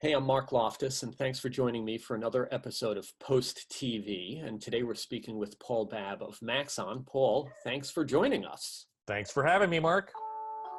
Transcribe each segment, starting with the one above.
Hey, I'm Mark Loftus, and thanks for joining me for another episode of Post TV. And today we're speaking with Paul Babb of Maxon. Paul, thanks for joining us. Thanks for having me, Mark.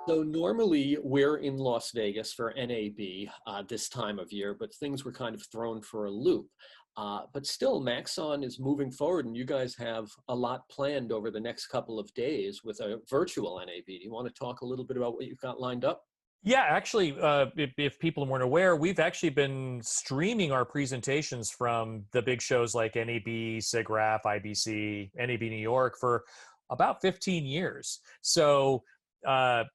So normally we're in Las Vegas for NAB this time of year, but things were kind of thrown for a loop. But still, Maxon is moving forward, and you guys have a lot planned over the next couple of days with a virtual NAB. Do you want to talk a little bit about what you've got lined up? Yeah, actually, if people weren't aware, we've actually been streaming our presentations from the big shows like NAB, SIGGRAPH, IBC, NAB New York for about 15 years. So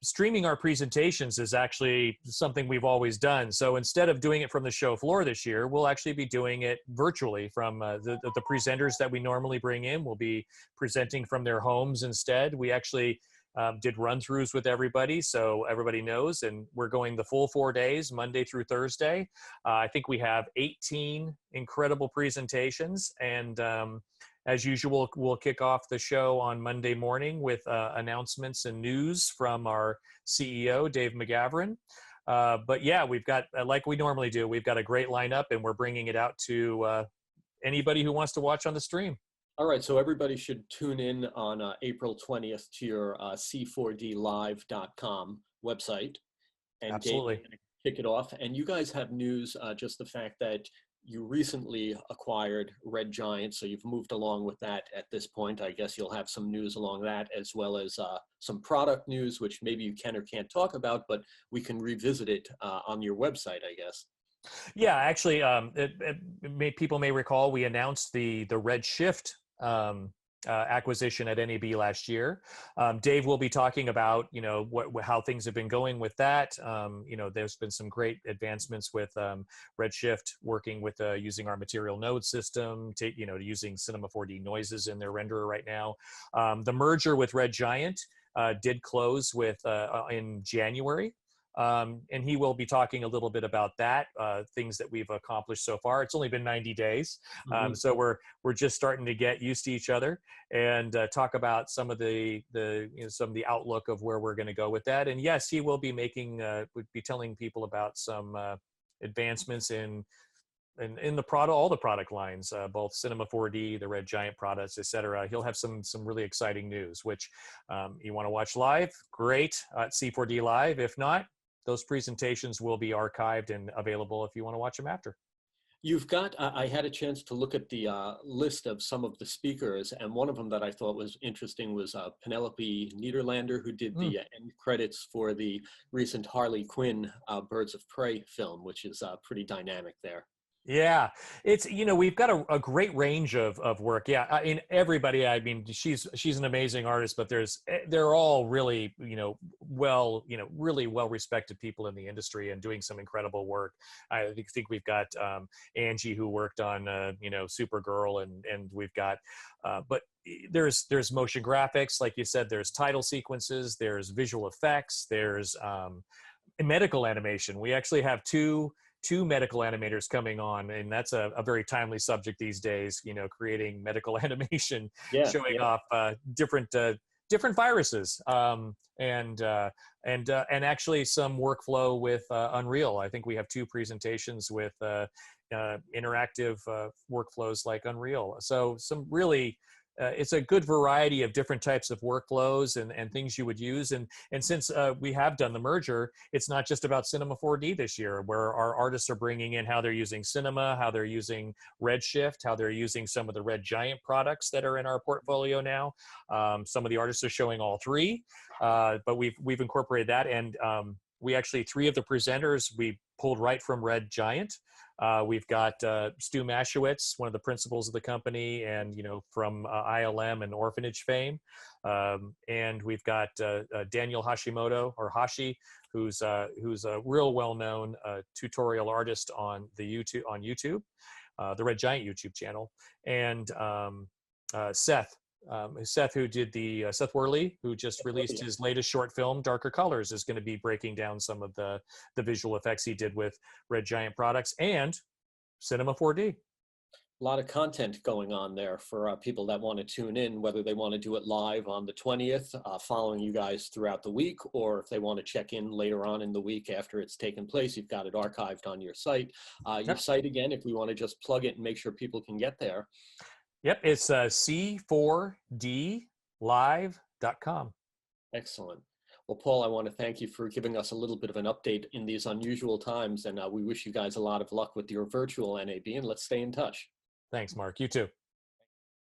streaming our presentations is actually something we've always done. So instead of doing it from the show floor this year, we'll actually be doing it virtually from the presenters that we normally bring in. Will be presenting from their homes instead. We actually did run-throughs with everybody, so everybody knows, and we're going the full 4 days, Monday through Thursday. I think we have 18 incredible presentations, and as usual, we'll kick off the show on Monday morning with announcements and news from our CEO, Dave McGavran. But yeah, we've got, like we normally do, we've got a great lineup, and we're bringing it out to anybody who wants to watch on the stream. All right, so everybody should tune in on April 20th to your c4dlive.com website, and Dave is Absolutely. going to kick it off. And you guys have news, just the fact that you recently acquired Red Giant, so you've moved along with that at this point. I guess you'll have some news along that, as well as some product news, which maybe you can or can't talk about, but we can revisit it on your website, I guess. Yeah, actually, people may recall we announced the Redshift acquisition at NAB last year. Dave will be talking about how things have been going with that. There's been some great advancements with Redshift working with using our material node system, using Cinema 4D noises in their renderer right now. The merger with Red Giant did close in January. And he will be talking a little bit about that, things that we've accomplished so far. It's only been 90 days, so we're just starting to get used to each other and talk about some of the outlook of where we're going to go with that. And yes, he will be would be telling people about some advancements in all the product lines, both Cinema 4D, the Red Giant products, etc. He'll have some really exciting news, which you want to watch live, great at C4D Live. If not, those presentations will be archived and available if you want to watch them after. You've got, I had a chance to look at the list of some of the speakers, and one of them that I thought was interesting was Penelope Niederlander, who did the end credits for the recent Harley Quinn Birds of Prey film, which is pretty dynamic there. Yeah, we've got a great range of work. Yeah, everybody. I mean, she's an amazing artist, but they're all really really well respected people in the industry and doing some incredible work. I think we've got Angie, who worked on Supergirl, and we've got but there's motion graphics, like you said. There's title sequences. There's visual effects. There's medical animation. We actually have two medical animators coming on, and that's a very timely subject these days, creating medical animation, Yeah, showing yeah. off different viruses, and actually some workflow with Unreal. I think we have two presentations with interactive workflows like Unreal. So some really it's a good variety of different types of workflows and things you would use. And since we have done the merger, it's not just about Cinema 4D this year, where our artists are bringing in how they're using Cinema, how they're using Redshift, how they're using some of the Red Giant products that are in our portfolio now. Some of the artists are showing all three, but we've incorporated that. And we actually, three of the presenters we pulled right from Red Giant. We've got Stu Maschwitz, one of the principals of the company, and from ILM and Orphanage fame, and we've got Daniel Hashimoto, or Hashi, who's a real well-known tutorial artist on YouTube, the Red Giant YouTube channel, and Seth, who did Seth Worley, who just released his latest short film, Darker Colors, is going to be breaking down some of the visual effects he did with Red Giant products and Cinema 4D. A lot of content going on there for people that want to tune in, whether they want to do it live on the 20th, following you guys throughout the week, or if they want to check in later on in the week after it's taken place, you've got it archived on your site. Your Yep. site, again, if we want to just plug it and make sure people can get there. Yep. It's c4dlive.com. Excellent. Well, Paul, I want to thank you for giving us a little bit of an update in these unusual times, and we wish you guys a lot of luck with your virtual NAB, and let's stay in touch. Thanks, Mark. You too.